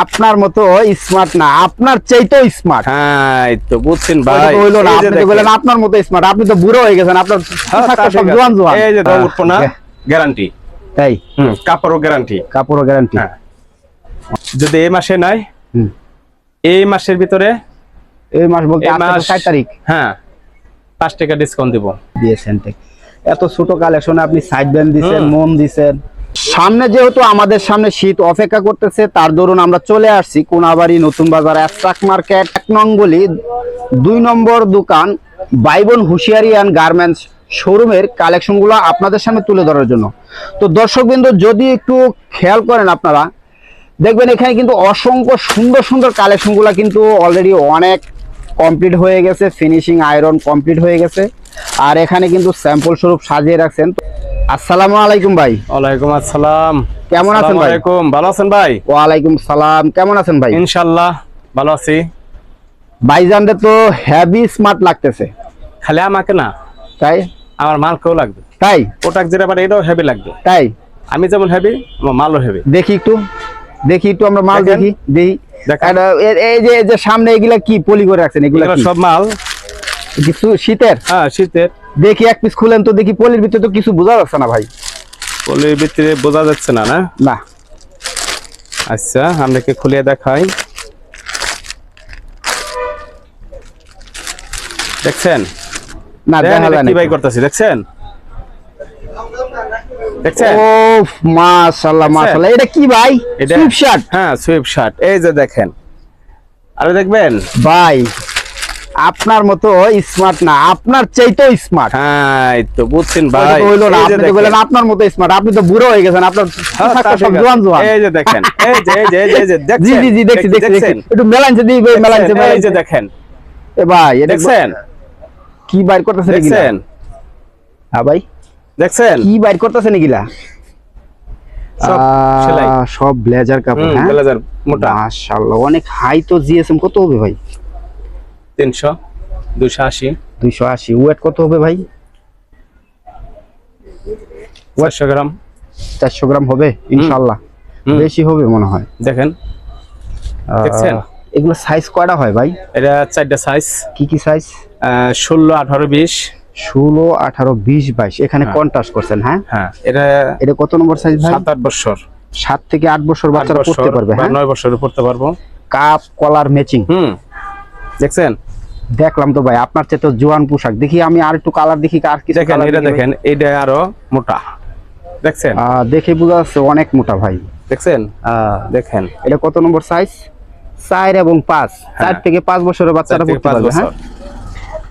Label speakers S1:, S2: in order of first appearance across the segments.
S1: আপনার মতো স্মার্ট না, আপনার চাইতেও স্মার্ট।
S2: হ্যাঁ এই তো বুঝছেন ভাই,
S1: হইলো না, আপনি তো বললেন আপনার মতো স্মার্ট, আপনি তো বুড়ো হয়ে গেছেন, আপনার সব জোয়ান জোয়ান।
S2: এই যে দাম উঠবো না, গ্যারান্টি।
S1: তাই
S2: কাপড়ও গ্যারান্টি,
S1: কাপড়ও গ্যারান্টি।
S2: যদি এই মাসে নাই, এই মাসের ভিতরে,
S1: এই মাস বলতে 6 তারিখ,
S2: হ্যাঁ 5 টাকা ডিসকাউন্ট দিব
S1: দিয়েছেন। এত ছোট কালেকশনে আপনি সাইড ব্যান্ড দিছেন, মন দিছেন। সামনে যেহেতু আমাদের সামনে শীত অপেক্ষা করতেছে, তার দরুন আমরা চলে আসছি কোনাবাড়ি নতুন বাজার অ্যাস্ট্রাক মার্কেট 1 নং গলি 2 নম্বর দোকান বাইবন হুশিয়ারি অ্যান্ড গার্মেন্টস শোরুমের কালেকশনগুলো আপনাদের সামনে তুলে ধরার জন্য। তো দর্শকবৃন্দ যদি একটু খেয়াল করেন আপনারা দেখবেন এখানে কিন্তু অসংখ্য সুন্দর সুন্দর কালেকশনগুলো কিন্তু অলরেডি অনেক কমপ্লিট হয়ে গেছে, ফিনিশিং আয়রন কমপ্লিট হয়ে গেছে, আর এখানে কিন্তু স্যাম্পল স্বরূপ সাজিয়ে রাখছেন। আসসালামু আলাইকুম ভাই।
S2: ওয়ালাইকুম আসসালাম।
S1: কেমন আছেন ভাই?
S2: ওয়ালাইকুম, ভালো আছেন ভাই?
S1: ওয়ালাইকুম সালাম, কেমন আছেন ভাই?
S2: ইনশাআল্লাহ ভালো আছি।
S1: ভাইজানদের তো হেভি স্মার্ট লাগতেছে।
S2: খালি আমাকে না,
S1: তাই
S2: আমার মালকেও লাগবে।
S1: তাই
S2: ওটা যেটা পারে এটাও হেভি লাগবে।
S1: তাই
S2: আমি যেমন হেভি, আমার মালও হেভি।
S1: দেখি একটু আমরা মাল দেখি। এই যে সামনে এগুলা কি পলি করে রাখছেন? এগুলা
S2: সব মাল
S1: কিছু শীতের?
S2: হ্যাঁ শীতের।
S1: দেখি এক পিস খুলেন তো দেখি। পলির ভিতরে তো কিছু বোঝা যাচ্ছে না ভাই।
S2: পলির ভিতরে বোঝা যাচ্ছে না?
S1: না।
S2: আচ্ছা আপনাকে খুলে দেখাই। দেখছেন
S1: না? দেখা যায় না।
S2: কি ভাই করতেছি, দেখছেন?
S1: ও মাশাআল্লাহ মাশাআল্লাহ, এটা কি ভাই? Sweep shirt?
S2: হ্যাঁ সুইপ শার্ট। এই যে দেখেন, আরে দেখবেন
S1: ভাই আপনার মতো স্মার্ট না, আপনার চাইতেও স্মার্ট।
S2: হ্যাঁ এই তো বুঝছেন ভাই,
S1: হইলো না, আপনি তো বললেন আপনার মতো স্মার্ট, আপনি তো বুড়ো হয়ে গেছেন, আপনার সব জোয়ান জোয়ান।
S2: এই যে দেখেন, এই যে দেখছেন?
S1: জি দেখছি। একটু মেলাইছে দিই ভাই, মেলাইছে ভাই।
S2: এই যে দেখেন
S1: এ ভাই এটা
S2: দেখছেন
S1: কি বাইর করতেছেন?
S2: দেখছেন?
S1: হ্যাঁ ভাই
S2: দেখছেন
S1: কি বাইর করতেছেন এগুলা?
S2: সব সেলাই,
S1: সব ব্লেজার কাপড়। হ্যাঁ
S2: ব্লেজার মোটা।
S1: মাশাআল্লাহ অনেক হাই। তো জিএসএম কত হবে ভাই?
S2: 300, 280,
S1: 280। ওয়েট কত হবে ভাই?
S2: 400 গ্রাম।
S1: 400 গ্রাম হবে ইনশাআল্লাহ। বেশি হবে মনে হয়।
S2: দেখেন দেখছেন?
S1: এগুলো সাইজ কয়টা হয় ভাই?
S2: এটা 4টা সাইজ।
S1: কি সাইজ?
S2: 16, 18, 20।
S1: 16, 18, 20, 22 এখানে কন্ট্রাস্ট করছেন। হ্যাঁ
S2: হ্যাঁ এটা
S1: কত নম্বর সাইজ ভাই?
S2: 7-8 বছর।
S1: 7 থেকে 8 বছর বাচ্চারা পড়তে পারবে। হ্যাঁ
S2: 9 বছরে পড়তে পারবো।
S1: Cup colour matching.
S2: দেখছেন?
S1: দেখলাম তো ভাই, আপনার চেয়ে তো জোয়ান পোশাক। দেখি আমি আর একটু কালার দেখি। আর কি
S2: দেখেন? এটা দেখেন, এটা আরো মোটা। দেখছেন?
S1: দেখে বোঝা যাচ্ছে অনেক মোটা ভাই।
S2: দেখছেন? দেখেন
S1: এটা কত নম্বর সাইজ? 4 এবং 5। 4 থেকে 5 বছরের বাচ্চারা পড়তে পারবে। হ্যাঁ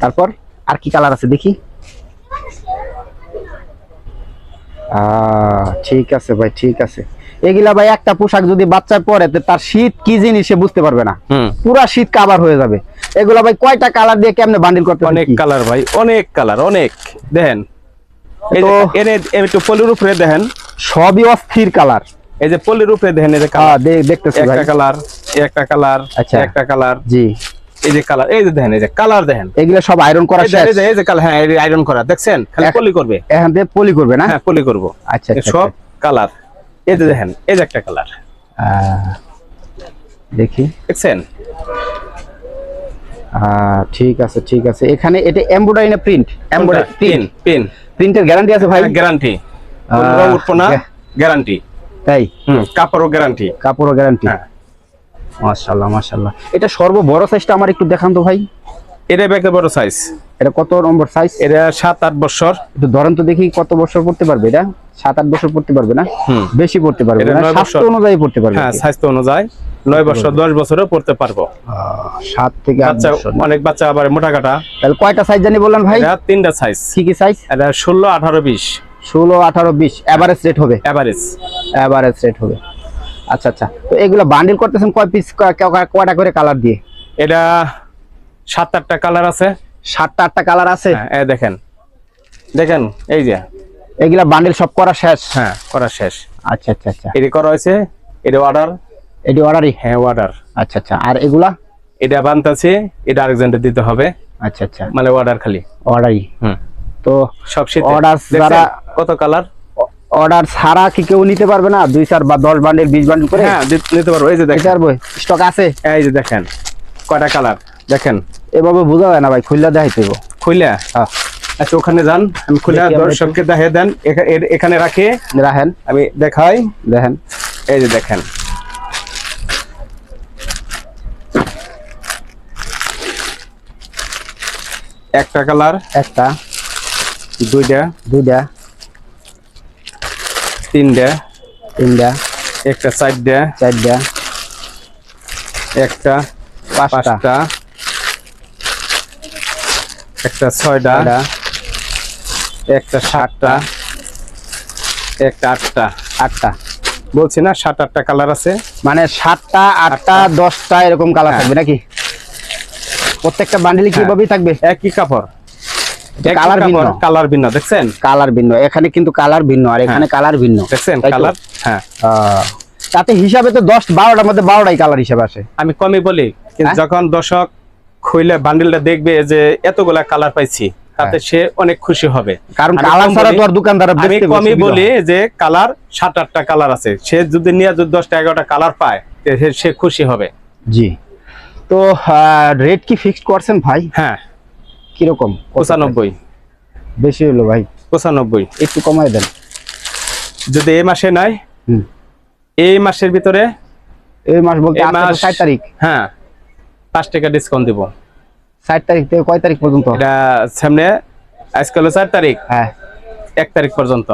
S1: তারপর আর কি কালার আছে দেখি। ঠিক আছে ভাই, ঠিক আছে। এগুলা ভাই একটা পোশাক যদি বাচ্চা পরে তার শীত কি জিনিস সে বুঝতে পারবে না, পুরা শীত কভার হয়ে যাবে। এগুলা ভাই কয়টা কালার দিয়ে কেমনে বান্ডিল করতে?
S2: অনেক কালার ভাই, অনেক কালার, অনেক। দেখেন একটু পলির উপরে দেখেন,
S1: সবই অস্থির কালার।
S2: এই যে পলির উপরে দেখেন, এই যে কালার
S1: দেখতেছি
S2: একটা কালার, একটা কালার,
S1: আচ্ছা
S2: একটা কালার।
S1: জি
S2: এই যে কালার, এই যে দেখেন, এই যে কালার দেখেন।
S1: এগুলা সব আয়রন করা শেষ?
S2: এই যে কালার, হ্যাঁ আয়রন করা। দেখছেন? খালি পলি করবে,
S1: এখান থেকে পলি করবে না?
S2: হ্যাঁ পলি করব।
S1: আচ্ছা
S2: সব কালার। এই যে দেখেন, এই যে একটা কালার
S1: দেখি।
S2: দেখছেন?
S1: ঠিক আছে ঠিক আছে। এখানে এটা এমব্রয়ডারি না প্রিন্ট? এমব্রয়ডারি প্রিন্টের গ্যারান্টি আছে ভাই?
S2: গ্যারান্টি, উঠবো না, গ্যারান্টি।
S1: তাই
S2: কাপড়ও গ্যারান্টি,
S1: কাপড়ও গ্যারান্টি। মাশাআল্লাহ মাশাআল্লাহ। এটা সর্ব বড় সাইজটা আমার একটু দেখান তো ভাই।
S2: এটা ব্যাকে বড় সাইজ।
S1: এটা কত নম্বর সাইজ?
S2: এটা 7-8 বছর।
S1: একটু ধরেন তো দেখি কত বছর পড়তে পারবে এটা? 7-8 বছর পড়তে পারবে না? বেশি পড়তে পারবে না? স্বাস্থ্য অনুযায়ী পড়তে পারবে?
S2: হ্যাঁ স্বাস্থ্য অনুযায়ী 9 বছর 10 বছরও পড়তে পারবো।
S1: 7 থেকে 8 বছর।
S2: অনেক বাচ্চা আবার মোটা কাটা।
S1: তাহলে কয়টা সাইজ জানি বললেন ভাই?
S2: এটা 3টা সাইজ।
S1: কি সাইজ?
S2: এটা 16, 18, 20।
S1: 16, 18, 20 এভারেজ রেট হবে? এভারেজ রেট হবে। আচ্ছা তো এগুলা বান্ডিল করতেছেন কয় পিস, কয়টা করে কালার দিয়ে?
S2: এটা 7-8টা কালার আছে।
S1: 7-8টা কালার আছে?
S2: হ্যাঁ দেখেন এই যে
S1: এগুলা বান্ডিল সব করা শেষ?
S2: হ্যাঁ করা শেষ।
S1: আচ্ছা
S2: এটা করা হয়েছে, এটা অর্ডার।
S1: এটা অর্ডারই?
S2: হ্যাঁ অর্ডার।
S1: আচ্ছা আর এগুলা?
S2: এটা বানতাছে, এটা আরেকজনকে দিতে হবে।
S1: আচ্ছা
S2: মানে অর্ডার খালি
S1: অর্ডারই। তো
S2: সব শীত
S1: অর্ডার যারা
S2: কত কালার?
S1: অর্ডার ছাড়া কি কেউ নিতে পারবে না? 2-4 বা 10 বান্ডেল 20 বান্ডেল করে?
S2: হ্যাঁ নিতে পারবো। এই যে
S1: নিতে
S2: দেখেন,
S1: পারবো, স্টক আছে।
S2: এই যে দেখেন কয়টা কালার দেখেন।
S1: এভাবে বোঝা যায় না ভাই, খুললা দেখাইতে হবে।
S2: খুইলা
S1: হ্যাঁ
S2: আচ্ছা ওখানে যান, আমি খুলে
S1: দেখি আমরা
S2: দর্শককে দেখিয়ে দেন। এখানে রাখে
S1: রাখেন,
S2: আমি দেখাই।
S1: দেখেন।
S2: এই যে দেখেন, একটা কালার,
S1: একটা,
S2: দুইটা,
S1: দুইটা,
S2: তিনটা,
S1: তিনটা,
S2: একটা, চারটা,
S1: চারটা,
S2: একটা,
S1: পাঁচটা,
S2: পাঁচটা, একটা, ছয়টা,
S1: ছয়টা,
S2: একটা, সাতটা, একটা, আটটা।
S1: আটটা।
S2: বলছি না 7-8টা কালার আছে।
S1: মানে 7টা 8টা 10টা এরকম কালার
S2: হ্যাঁ।
S1: থাকবে নাকি? প্রত্যেকটা বান্ডেলে
S2: হ্যাঁ।
S1: কিভাবে থাকবে?
S2: একই কাপড়,
S1: কালার ভিন্ন,
S2: কালার ভিন্ন। দেখছেন
S1: কালার ভিন্ন, এখানে কিন্তু কালার ভিন্ন আর এখানে কালার ভিন্ন।
S2: দেখছেন
S1: তাই তো?
S2: কালার। হ্যাঁ
S1: তাতে হিসাবে তো 10-12টার মধ্যে 12টাই কালার হিসাবে আসে।
S2: আমি কমই বলি, কিন্তু
S1: হ্যাঁ?
S2: যখন দর্শক খুইলে বান্ডিলটা দেখবে যে এতগুলা কালার পাইছি, তাতে সে অনেক খুশি হবে।
S1: কারণ
S2: আমি
S1: কালার
S2: কম
S1: ছাড়া
S2: বলি-
S1: তো আর দোকানদার
S2: আমি কমই বলি যে কালার 7-8টা কালার আছে, সে যদি নিয়ে যদি 10টা-11টা কালার পায় সে খুশি হবে।
S1: জি। তো রেট কি ফিক্সড করছেন ভাই?
S2: হ্যাঁ
S1: কিরকম?
S2: 95,
S1: বেশি হলো ভাই,
S2: 95
S1: একটু কমাই দেন।
S2: যদি এই মাসে নাই,
S1: হুম।
S2: এই মাসের ভিতরে,
S1: এই মাস বলতে
S2: এই
S1: আজকে তো
S2: মাস
S1: 60 তারিখ।
S2: হ্যাঁ 5 টাকা ডিসকাউন্ট দিব।
S1: 60 তারিখ থেকে কয় তারিখ পর্যন্ত?
S2: এটা সামনে আজকে হলো 4 তারিখ,
S1: হ্যাঁ
S2: 1 তারিখ পর্যন্ত।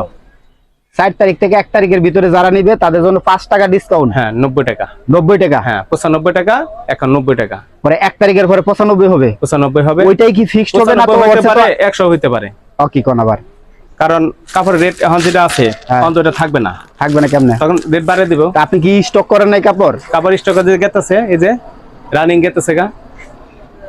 S1: 60 তারিখ থেকে 1 তারিখের ভিতরে যারা নিবে তাদের জন্য 5 টাকা ডিসকাউন্ট।
S2: হ্যাঁ 90 টাকা।
S1: 90 টাকা।
S2: হ্যাঁ 95 টাকা, এখন 90 টাকা।
S1: পরে 1 তারিখের পরে 95 হবে।
S2: 95 হবে।
S1: ওইটাই কি ফিক্সড হবে না? তো
S2: 95 হইতে
S1: হচ্ছে তো
S2: পারে, 100 হইতে পারে।
S1: কি কোন আবার
S2: কারণ কাপড়ের রেট এখন যেটা আছে,
S1: হ্যাঁ।
S2: এখন তো এটা থাকবে না,
S1: থাকবে না কেমনে?
S2: তখন রেট বাড়িয়ে দিব।
S1: তা আপনি কি স্টক করেন নাই কাপড়?
S2: কাপড় স্টক যে গেতেছে, এই যে রানিং গেতেছে গা।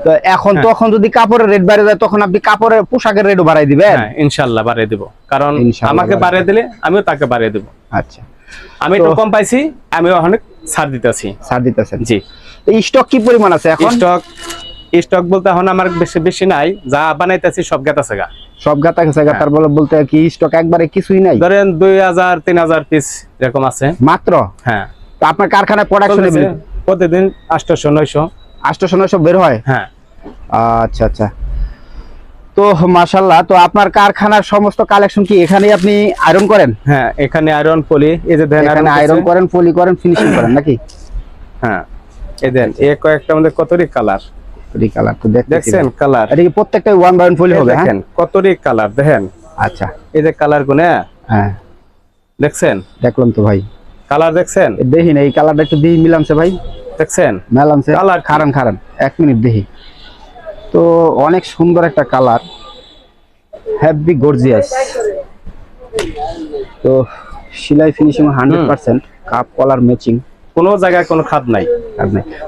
S1: তো এখন তখন যদি কাপড়ের রেট বাড়ে যায় তখন আপনি কাপড়ের পোশাকের রেটও বাড়াই দিবেন?
S2: হ্যাঁ ইনশাআল্লাহ বাড়িয়ে দিব, কারণ
S1: ইনশাআল্লাহ
S2: আমাকে
S1: বাড়িয়ে
S2: বাড়িয়ে দিলে আমিও তাকে বাড়িয়ে দেব।
S1: আচ্ছা,
S2: আমি একটু কম পাইছি, আমিও অনেক ছাড় দিতেছি।
S1: ছাড় দিতেছেন?
S2: জি।
S1: এই স্টক কি পরিমাণ আছে এখন?
S2: স্টক বলতে এখন আমার বেশি নাই, যা বানাইতেছি সব গেতেছে গা।
S1: সব গাতা গেছে গা? তার বলতে কি স্টক একবারে কিছুই নাই?
S2: ধরেন 2000-3000 পিস এরকম আছে
S1: মাত্র?
S2: হ্যাঁ।
S1: তো আপনার কারখানায় প্রোডাকশন
S2: প্রতিদিন 800-900
S1: 800-900 বের হয়?
S2: হ্যাঁ।
S1: আচ্ছা আচ্ছা। তো মাশাআল্লাহ, তো আপনার কারখানার সমস্ত কালেকশন কি এখানেই আপনি আয়রন করেন?
S2: হ্যাঁ এখানে আয়রন পলি, এই যে দেন
S1: এখানে আয়রন করেন, পলি করেন, ফিনিশিং করেন নাকি?
S2: হ্যাঁ এই দেন কয়েকটা আমাদের কতরি কালার,
S1: এই কালার তো
S2: দেখছেন কালার।
S1: এটা কি প্রত্যেকটা 1 বাই 1 পলি হবে? হ্যাঁ
S2: দেখেন কতরি কালার দেখেন।
S1: আচ্ছা,
S2: এই যে কালার গুনে
S1: হ্যাঁ
S2: দেখছেন,
S1: দেখলাম তো ভাই।
S2: কালার দেখছেন?
S1: দেখি না এই কালারটা একটু দিয়ে মিলামছে ভাই,
S2: দেখছেন
S1: মেলামছে
S2: কালার।
S1: খারান খারান 1 মিনিট দেখি তো। অনেক সুন্দর একটা কালার, হেভি গর্জিয়াস। তো সেলাই ফিনিশিং 100%, কাপ কলার ম্যাচিং,
S2: কোনো জায়গায় কোনো খাদ নাই।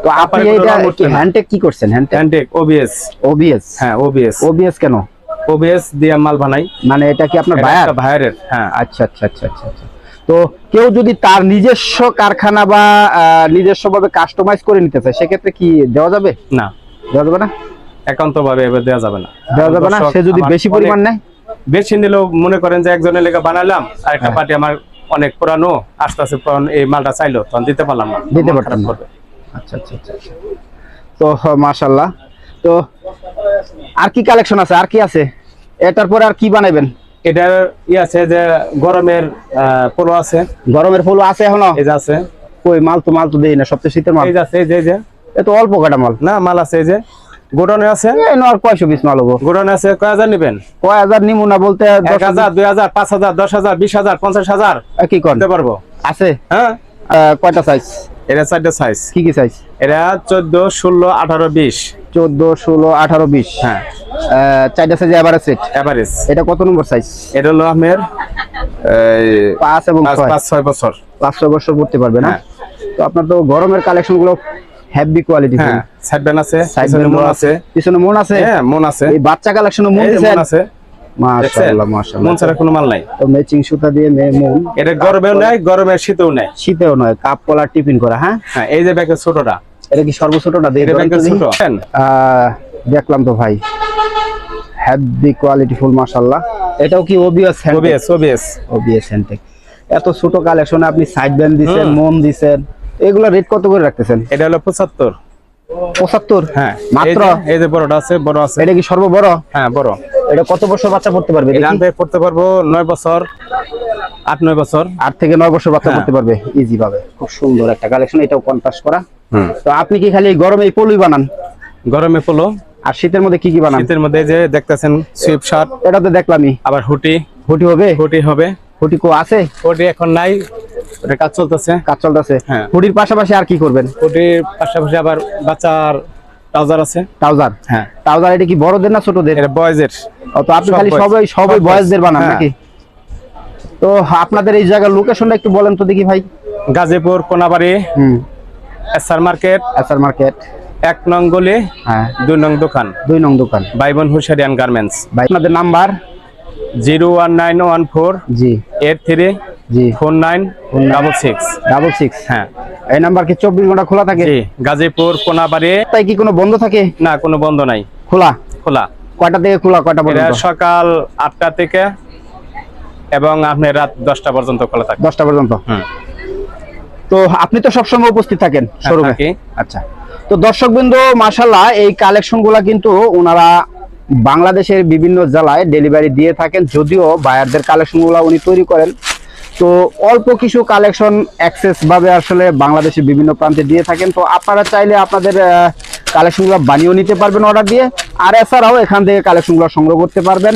S1: তো আপনি
S2: কোনো
S1: এটা
S2: রং
S1: কি
S2: উঠবে না।
S1: হ্যান্ডটেক কি করছেন?
S2: Hand tag OBS.
S1: ওবিএস?
S2: হ্যাঁ ওবিএস।
S1: ওবিএস কেন?
S2: ওবিএস দিয়ে মাল বানাই।
S1: মানে এটা কি আপনার
S2: এটা
S1: বায়ার?
S2: একটা ভাইয়ের। হ্যাঁ
S1: আচ্ছা আচ্ছা আচ্ছা আচ্ছা আচ্ছা। তো কেউ যদি তার নিজস্ব কারখানা বা নিজস্ব ভাবে কাস্টমাইজ করে নিতে চায় সেক্ষেত্রে কি দেওয়া যাবে?
S2: না
S1: দেওয়া যাবে না?
S2: একান্ত ভাবে এবার দেওয়া যাবে না।
S1: দেওয়া যাবে না?
S2: দর্শক
S1: সে যদি
S2: আমার
S1: বেশি পরিমাণ নেয়?
S2: বেশি নিলেও মনে করেন যে একজনের লেগে বানালাম, আর একটা পার্টি আমার অনেক পুরানো, আস্তে আস্তে এই মালটা চাইলো, তখন দিতে পারলাম না,
S1: দিতে
S2: মন
S1: পারতাম
S2: খারাপ
S1: না।
S2: করবে।
S1: আচ্ছা আচ্ছা আচ্ছা আচ্ছা। তো মাশাআল্লাহ, তো আর কি কালেকশন আছে? আর কি আছে? এটার পরে আর কি বানাবেন?
S2: এটার আছে যে গরমের পোলো আছে।
S1: গরমের ফুল আছে এখনো?
S2: এই যে আছে।
S1: কই মাল তো দেই না, সবচেয়ে শীতের মাল।
S2: এই যে আছে, এই যে
S1: এত অল্প কাটা মাল
S2: না, মাল আছে, এই যে গোডাউনে আছে।
S1: এই আর কয়শো পিস মাল হবো?
S2: গোডাউনে আছে। কয় হাজার নিবেন?
S1: কয় হাজার নিমু না বলতে
S2: 1000, 2000, 5000, 10000, 20000, 50000
S1: কি করেন?
S2: দিতে পারবো।
S1: আছে?
S2: হ্যাঁ।
S1: কয়টা সাইজ?
S2: এটা 4টা সাইজ।
S1: কি কি সাইজ?
S2: এটা 14, 16, 18, 20।
S1: 14, 16, 18, 20।
S2: হ্যাঁ
S1: 4টা সাইজ এভারেজ সেট।
S2: এভারেজ।
S1: এটা কত নম্বর সাইজ?
S2: এটা হলো আমের
S1: 5 এবং
S2: 5-6 বছর।
S1: 5-6 বছর পড়তে পারবে না?
S2: হ্যাঁ।
S1: তো আপনার তো গরমের কালেকশন গুলো হেভি কোয়ালিটি।
S2: হ্যাঁ সাইড ব্যান আছে,
S1: সাইড
S2: পিছনে মন আছে।
S1: পিছনে মন আছে?
S2: হ্যাঁ মন আছে।
S1: এই বাচ্চা কালেকশনও মন
S2: এই যে
S1: দিছেন?
S2: মন আছে।
S1: মাশাআল্লাহ
S2: মন
S1: মাশাআল্লাহ।
S2: ছাড়া কোনো মাল নাই।
S1: তো ম্যাচিং সুতা দিয়ে মন।
S2: এটা গরমেও নাই, গরমের শীতেও নাই।
S1: শীতেও নয়, কাপ কলার টিফিন করা। হ্যাঁ
S2: হ্যাঁ এই যে ব্যাগের ছোটটা।
S1: এটা কি সর্বছোটটা দিয়ে
S2: এটা ব্যাগের ছোট।
S1: দেখলাম তো ভাই। হেভি কোয়ালিটি ফুল মাশাআল্লাহ। এটাও কি OBS
S2: OBS OBS
S1: OBS hand tag. এত ছোট কালেকশনে আপনি সাইড ব্যান্ড দিবেন, মন দিবেন, এগুলো রেট কত করে রাখতেছেন?
S2: এটা হলো 75।
S1: 75?
S2: হ্যাঁ
S1: মাত্র?
S2: এই যে বড়টা আছে, বড় আছে।
S1: এটা কি সর্ববড়?
S2: হ্যাঁ বড়।
S1: এটা কত বছর বাচ্চা পড়তে পারবে?
S2: এটা আমি পড়তে পারবো 9 বছর, 8-9 বছর।
S1: 8 থেকে 9 বছর বাচ্চা
S2: হ্যাঁ।
S1: পড়তে পারবে ইজি ভাবে। খুব সুন্দর একটা কালেকশন, এটাও কন্ট্রাস্ট করা।
S2: হুম।
S1: তো আপনি কি খালি এই গরমে এই পলুই বানান?
S2: গরমে পোলো,
S1: আর শীতের মধ্যে কি কি বানান?
S2: শীতের মধ্যে যে দেখতেছেন সুইপ শার্ট,
S1: এটা তো দেখলামই।
S2: আবার হুটি,
S1: হুটি হবে?
S2: হুটি হবে।
S1: হুটি কো আছে?
S2: হুটি এখন নাই, ওটা কাজ চলতেছে।
S1: কাজ চলতেছে।
S2: হ্যাঁ।
S1: হুটির পাশাপাশি আর কি করবেন?
S2: হুটির পাশাপাশি আবার বাচ্চার ট্রাউজার আছে।
S1: ট্রাউজার?
S2: হ্যাঁ।
S1: ট্রাউজার এটা কি বড়দের না ছোটদের?
S2: এটা বয়েজের।
S1: ও, তো আপনি
S2: সব
S1: খালি
S2: boys।
S1: সবাই
S2: সব boys।
S1: বয়েজদের বানান
S2: হ্যাঁ।
S1: নাকি? তো আপনাদের এই জায়গার লোকেশনটা একটু বলেন তো দেখি ভাই।
S2: Gazipur Konabari, SR market,
S1: SR market,
S2: 1 নং গলি,
S1: হ্যাঁ
S2: 2 নং দোকান,
S1: 2 নং দোকান।
S2: বাইবন হুশিয়ারিয়ান গার্মেন্টস।
S1: ভাই আপনাদের নাম্বার?
S2: 01914
S1: জি
S2: 83
S1: জি
S2: 4966।
S1: 66।
S2: হ্যাঁ
S1: এই নাম্বার কি 24 ঘন্টা খোলা থাকে?
S2: জি, গাজীপুর কোনাবাড়ি।
S1: তাই কি কোনো বন্ধ থাকে?
S2: না, কোনো বন্ধ নাই,
S1: খোলা?
S2: খোলা।
S1: কয়টা থেকে খোলা, কয়টা
S2: এটা
S1: পর্যন্ত?
S2: সকাল 8টা থেকে এবং আপনি রাত 10টা পর্যন্ত খোলা থাকে।
S1: 10টা পর্যন্ত।
S2: হুম।
S1: তো আপনি তো সবসময় উপস্থিত থাকেন শোরুমে?
S2: থাকি।
S1: আচ্ছা। তো দর্শকবৃন্দ, মাশাআল্লাহ এই কালেকশনগুলো কিন্তু ওনারা বাংলাদেশের বিভিন্ন জেলায় ডেলিভারি দিয়ে থাকেন, যদিও বায়ারদের কালেকশনগুলো উনি তৈরি করেন। তো অল্প কিছু কালেকশন অ্যাক্সেস ভাবে আসলে বাংলাদেশের বিভিন্ন প্রান্তে দিয়ে থাকেন। তো আপনারা চাইলে আপনাদের কালেকশনগুলো বানিয়েও নিতে পারবেন অর্ডার দিয়ে, আর এছাড়াও এখান থেকে কালেকশনগুলো সংগ্রহ করতে পারবেন।